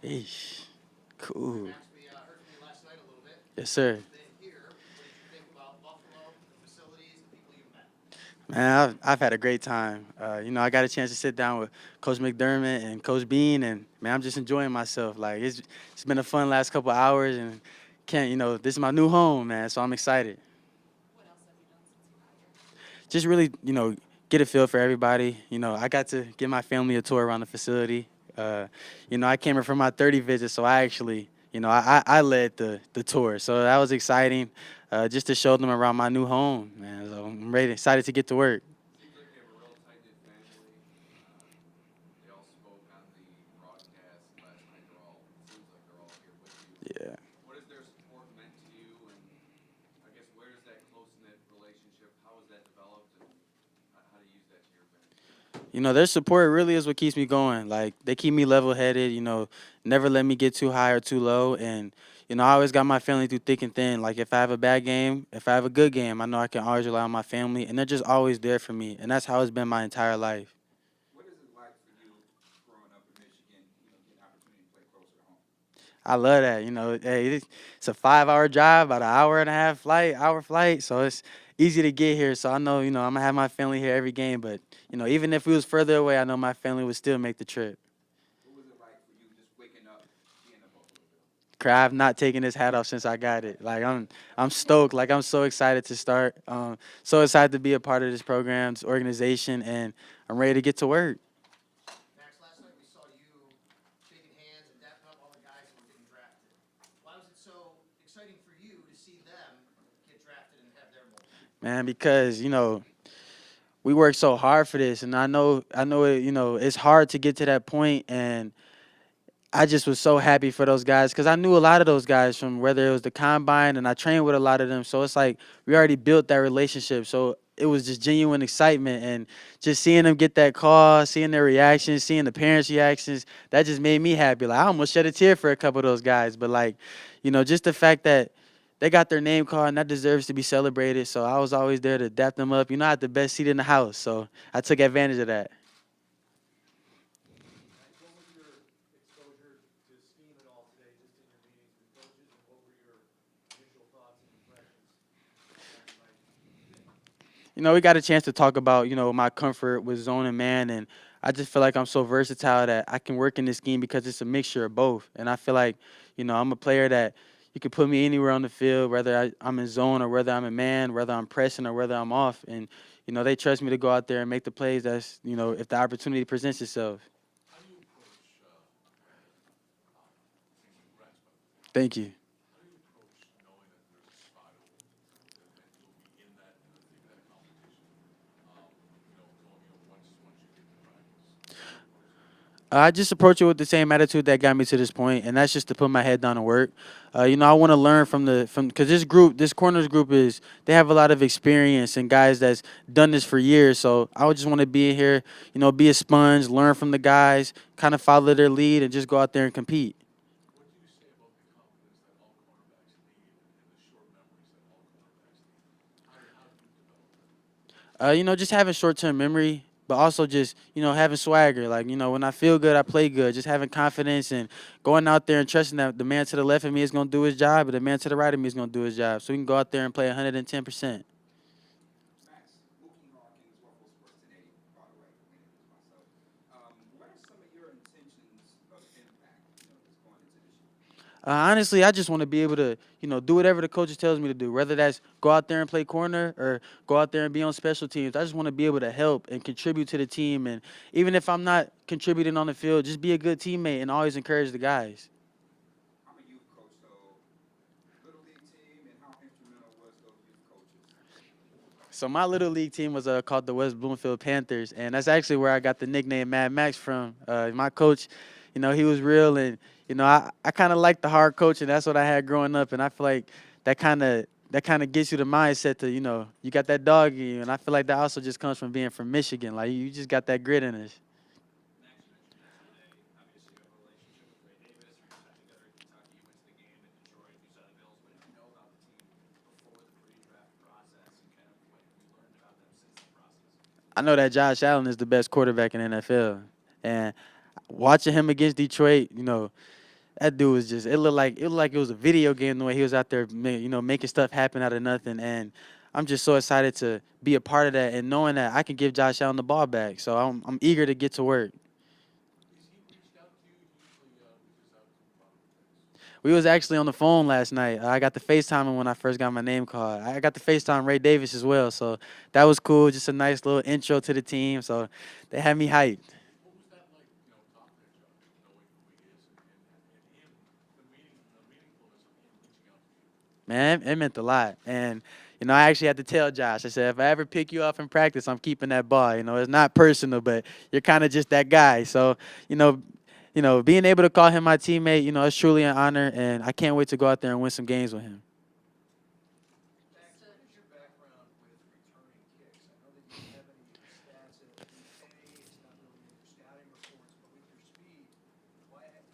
Eesh. Cool. Yes, sir. Man, I've had a great time. I got a chance to sit down with Coach McDermott and Coach Bean, and man, I'm just enjoying myself. Like it's been a fun last couple hours, and can't this is my new home, man. So I'm excited. Just really get a feel for everybody. I got to give my family a tour around the facility. Uh, I came here for my 30 visit, so I actually I led the tour, so that was exciting. Just to show them around my new home, man. So I'm ready, excited to get to work. Seems like they have a real tight knit family. They all spoke on the broadcast last night. Seems like they're all here with you. Yeah. What has their support meant to you? And I guess where does that close knit relationship? How has that developed? And how do you use that to your advantage? Their support really is what keeps me going. Like they keep me level headed, never let me get too high or too low. And, I always got my family through thick and thin. Like if I have a bad game, if I have a good game, I know I can always rely on my family and they're just always there for me. And that's how it's been my entire life. What is it like for you growing up in Michigan? Getting an opportunity to play closer to home. I love that. Hey, it's a 5 hour drive, about an hour and a half hour flight. So it's easy to get here. So I know, I'm gonna have my family here every game. But, even if we was further away, I know my family would still make the trip. What was it like for you just waking up being a Buffalo Bill? I've not taken this hat off since I got it. Like I'm stoked. Like I'm so excited to start. So excited to be a part of this program, this organization, and I'm ready to get to work. Man, because we worked so hard for this, and I know it. It's hard to get to that point, and I just was so happy for those guys because I knew a lot of those guys from whether it was the combine, and I trained with a lot of them. So it's like we already built that relationship. So it was just genuine excitement, and just seeing them get that call, seeing their reactions, seeing the parents' reactions, that just made me happy. Like I almost shed a tear for a couple of those guys, but like, just the fact that they got their name called and that deserves to be celebrated. So I was always there to dap them up. I had the best seat in the house, so I took advantage of that. Max, what was your exposure to scheme at all today, just in your meetings with coaches, and what were your initial thoughts and impressions on how you might think? We got a chance to talk about, my comfort with zone and man. And I just feel like I'm so versatile that I can work in this scheme because it's a mixture of both. And I feel like, I'm a player that you can put me anywhere on the field, whether I'm in zone or whether I'm in man, whether I'm pressing or whether I'm off. And, they trust me to go out there and make the plays that's, if the opportunity presents itself. How do you approach things like rest, by the way? Thank you. How do you approach knowing that there's a spot open and you'll be in that in the thick of that competition? Once you get to practice, how do you approach that? I just approach it with the same attitude that got me to this point, and that's just to put my head down and work. I want to learn from because this corners group they have a lot of experience and guys that's done this for years. So I would just want to be here, be a sponge, learn from the guys, kind of follow their lead, and just go out there and compete. What do you say about the confidence that all cornerbacks need and the short memories that all cornerbacks need? How do you develop that? Just having short term memory, but also just having swagger. Like when I feel good, I play good. Just having confidence and going out there and trusting that the man to the left of me is gonna do his job, and the man to the right of me is gonna do his job. So we can go out there and play 110%. Max, Mookie Hawkins, Waffle Sports today, by the way, introduce myself. What are some of your intentions of impact, that's going into this year? Honestly, I just want to be able to, do whatever the coaches tells me to do. Whether that's go out there and play corner or go out there and be on special teams. I just want to be able to help and contribute to the team. And even if I'm not contributing on the field, just be a good teammate and always encourage the guys. I'm a youth coach, so little league team, and how instrumental was those youth coaches? So my little league team was called the West Bloomfield Panthers, and that's actually where I got the nickname Mad Max from. My coach, he was real, and I kind of liked the hard coach, and that's what I had growing up, and I feel like that kind of gets you the mindset to you got that dog in you, and I feel like that also just comes from being from Michigan, like you just got that grit in us. Max, you mentioned yesterday. Obviously, you have a relationship with Ray Davis. You spent together in Kentucky. You went to the game in Detroit. You saw the Bills. What did you know about the team before the pre-draft process, and kind of what have you learned about them since the process? I know that Josh Allen is the best quarterback in the NFL, and watching him against Detroit, That dude was just it looked like it was a video game the way he was out there, making stuff happen out of nothing. And I'm just so excited to be a part of that and knowing that I can give Josh Allen the ball back. So I'm eager to get to work. Is he reached out to you? He usually reaches out to prospects. We was actually on the phone last night. I got the FaceTime him when I first got my name called. I got the FaceTime Ray Davis as well. So that was cool. Just a nice little intro to the team. So they had me hyped. What was that like, talking to Josh, knowing who he is and him, the meaningfulness of him reaching out to you? Man, it meant a lot. And, I actually had to tell Josh, I said, if I ever pick you up in practice, I'm keeping that ball. It's not personal, but you're kind of just that guy. So, you know, being able to call him my teammate, it's truly an honor. And I can't wait to go out there and win some games with him. Max, what is your background with returning kicks? I know that you don't have any stats at UK. It's not really in your scouting reports, but with your speed, why hasn't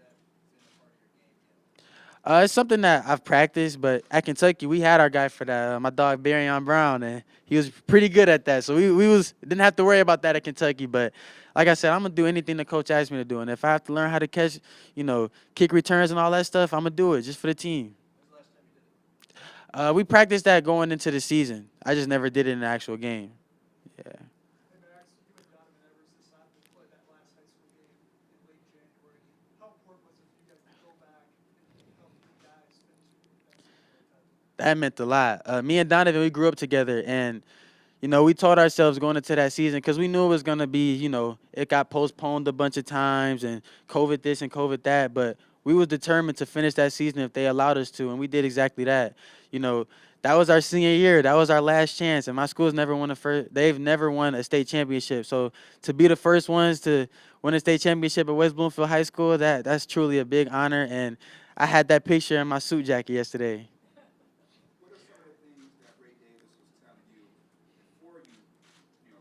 that been a part of your game yet? It's something that I've practiced, but at Kentucky, we had our guy for that, my dog Barryon Brown, and he was pretty good at that. So we didn't have to worry about that at Kentucky. But like I said, I'm gonna do anything the coach asks me to do, and if I have to learn how to catch, kick returns and all that stuff, I'm gonna do it just for the team. When's the last time you did it? We practiced that going into the season. I just never did it in the actual game. Yeah. Hey Max, you and Donovan Edwards decided to play that last high school game in late January. How important was it for you guys to go back and help your guys finish that season really tight? That meant a lot. Me and Donovan, we grew up together, and we told ourselves going into that season because we knew it was gonna be, it got postponed a bunch of times and COVID this and COVID that, but we was determined to finish that season if they allowed us to, and we did exactly that. You know, that was our senior year. That was our last chance, and my school's never won a first. They've never won a state championship. So to be the first ones to win a state championship at West Bloomfield High School, that's truly a big honor. And I had that picture in my suit jacket yesterday. What are some of the things that Ray Davis was telling you before you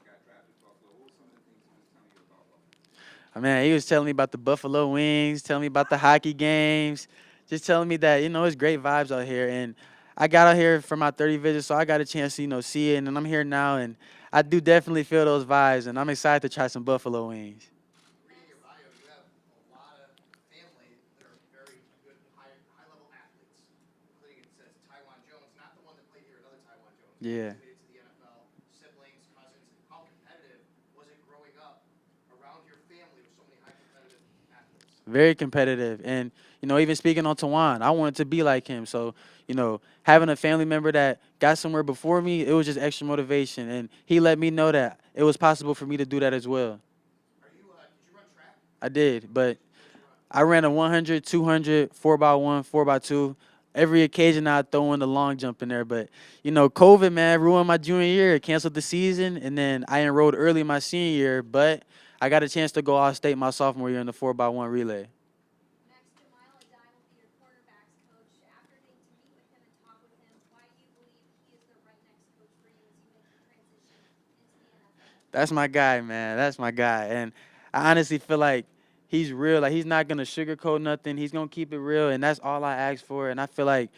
got drafted to Buffalo? What were some of the things he was telling you about Buffalo? Man, he was telling me about the Buffalo Wings, telling me about the hockey games, just telling me that it's great vibes out here. And I got out here for my 30 visits, so I got a chance to see it. And I'm here now, and I do definitely feel those vibes. And I'm excited to try some Buffalo Wings. Reading your bio, you have a lot of family that are very good, high level athletes, including it says Taiwan Jones, not the one that played here, another Taiwan Jones, Yeah. who made it to the NFL, siblings, cousins. How competitive was it growing up around your family with so many high competitive athletes? Very competitive. And, even speaking on Tawan, I wanted to be like him. So, having a family member that got somewhere before me, it was just extra motivation. And he let me know that it was possible for me to do that as well. Did you run track? I did, but What did you run? I ran a 100, 200, 4x1, 4x2. Every occasion I throw in the long jump in there, but COVID man ruined my junior year, canceled the season, and then I enrolled early my senior year. But I got a chance to go out state my sophomore year in the 4x1 relay. Next, Jamila Adine will be your quarterbacks coach. After getting to meet with him and talk with him, why do you believe he is the right next coach for you as you make the transition into the NFL? That's my guy, man. That's my guy. And I honestly feel like he's real. Like he's not gonna sugarcoat nothing. He's gonna keep it real, and that's all I ask for. And I feel like,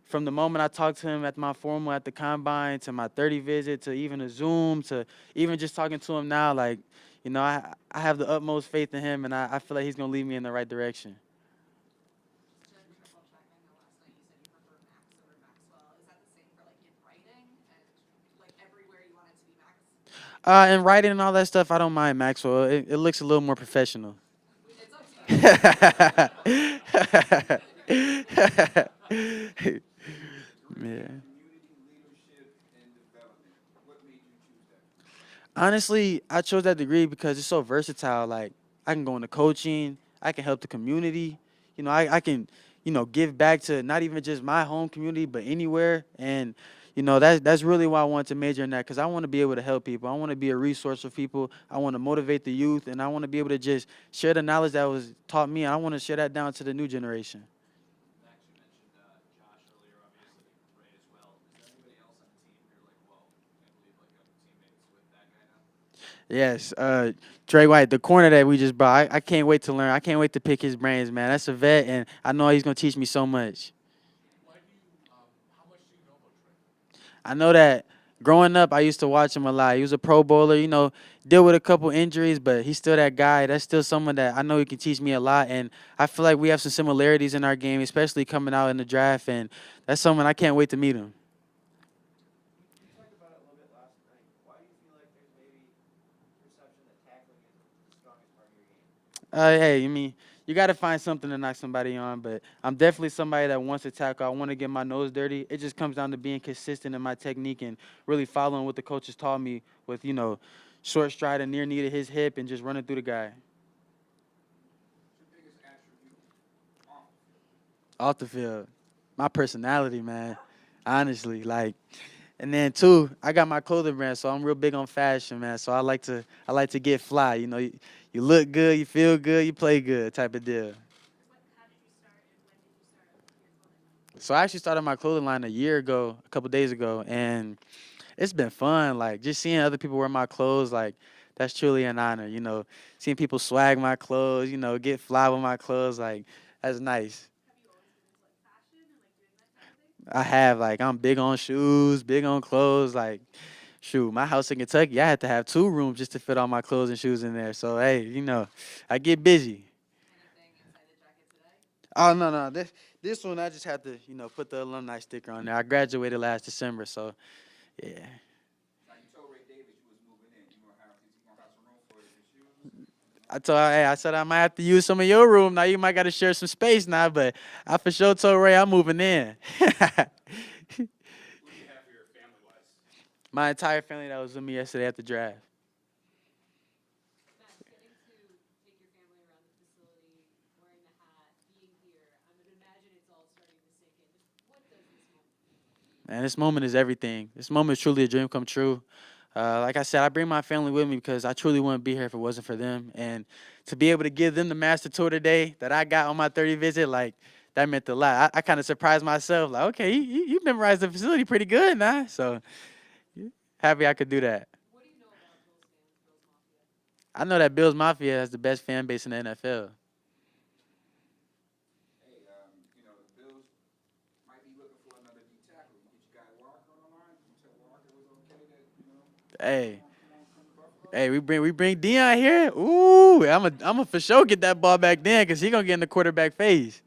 from the moment I talked to him at my formal at the combine to my 30 visit to even a Zoom to even just talking to him now, like, I have the utmost faith in him, and I feel like he's gonna lead me in the right direction. Just to triple check, I know last night you said you prefer Max over Maxwell. Is that the same for like in writing and like everywhere you want it to be Max? And writing and all that stuff, I don't mind Maxwell. It looks a little more professional. It's up to you. Yeah. Community leadership and development. What made you choose that? Honestly, I chose that degree because it's so versatile. Like I can go into coaching, I can help the community. I can, give back to not even just my home community, but anywhere. And that's really why I wanted to major in that because I want to be able to help people. I want to be a resource for people. I want to motivate the youth, and I want to be able to just share the knowledge that was taught me. And I want to share that down to the new generation. Max, you mentioned Josh earlier, obviously Ray as well. Is there anybody else on the team you're like, whoa, can't believe like I'm teammates with that guy now? Yes, Trey White, the corner that we just brought. I can't wait to learn. I can't wait to pick his brains, man. That's a vet, and I know he's gonna teach me so much. How much do you know about Trey? I know that growing up, I used to watch him a lot. He was a Pro Bowler, deal with a couple injuries, but he's still that guy. That's still someone that I know he can teach me a lot. And I feel like we have some similarities in our game, especially coming out in the draft. And that's someone I can't wait to meet him. You talked about it a little bit last night. Why do you feel like there's maybe perception that tackling isn't the strongest part of your game? Hey, you got to find something to knock somebody on, but I'm definitely somebody that wants to tackle. I want to get my nose dirty. It just comes down to being consistent in my technique and really following what the coaches taught me with, short stride and near knee to his hip and just running through the guy. What's your biggest attribute off the field? Off the field. My personality, man. Honestly, like, and then two, I got my clothing brand, so I'm real big on fashion, man. So I like to get fly. You look good, you feel good, you play good, type of deal. How did you start and when did you start your clothing line? So I actually started my clothing line a year ago, a couple days ago, and it's been fun. Like just seeing other people wear my clothes, like that's truly an honor. Seeing people swag my clothes, get fly with my clothes, like that's nice. Have you always been into like fashion and like doing that kind of thing? I have like I'm big on shoes, big on clothes. Like, shoot, my house in Kentucky, I had to have 2 rooms just to fit all my clothes and shoes in there. So hey, I get busy. Anything inside the jacket today? Oh no, this one I just had to put the alumni sticker on there. I graduated last December, so yeah. Now you told Ray Davis you was moving in. You gonna have some room for your shoes? I said I might have to use some of your room. Now you might got to share some space now, but I for sure told Ray I'm moving in. Who do you have for your family wise? My entire family that was with me yesterday at the draft. Max, getting to take your family around the facility, wearing the hat, being here, I would imagine it's all starting to sink in. Just what does this moment mean? Man, this moment is everything. This moment is truly a dream come true. Like I said, I bring my family with me because I truly wouldn't be here if it wasn't for them. And to be able to give them the master tour today that I got on my 30 visit, like that meant a lot. I kind of surprised myself, like, okay, you memorized the facility pretty good, nah. So happy I could do that. What do you know about Bills fans, Bills Mafia? I know that Bills Mafia has the best fan base in the NFL. Hey, the Bills might be looking for another D tackle. You get your guy Walker on the line. You said Walker was okay. Hey, Come to Buffalo. hey, we bring Dion here. Ooh, I'm a for sure get that ball back then because he gonna get in the quarterback phase.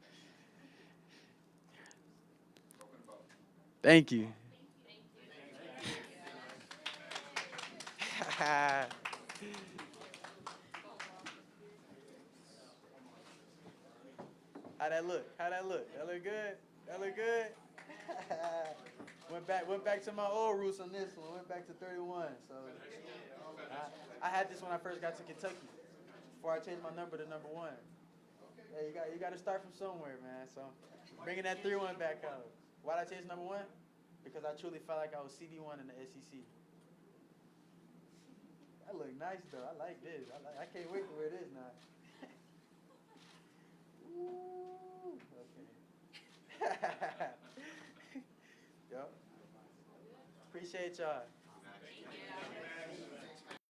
Welcome to Buffalo. Thank you. How that look? How that look? That look good? That look good? went back to my old roots on this one. Went back to 31. So I had this when I first got to Kentucky. Before I changed my number to number one. Hey, you got to start from somewhere, man. So bringing that 3-1 back out. Why'd I change number one? Because I truly felt like I was CB1 in the SEC. That look nice though. I like this. I can't wait to wear this now. Ooh, okay. Yup. Appreciate y'all.